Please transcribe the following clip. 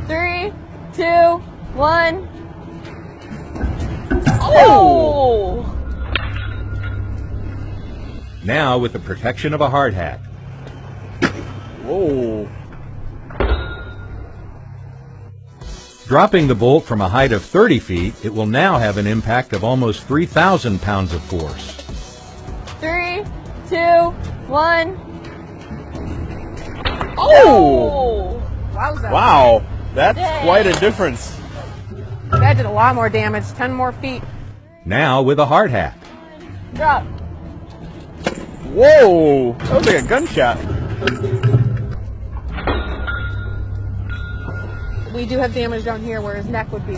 3, 2, 1. Oh! Now with the protection of a hard hat. Whoa. Dropping the bolt from a height of 30 feet, it will now have an impact of almost 3,000 pounds of force. 3, 2, 1. Oh! Wowza. Wow, that's Dang. quite a difference. That did a lot more damage. 10 more feet. Now with a hard hat. Drop. Whoa, that was like a gunshot. We do have damage down here where his neck would be.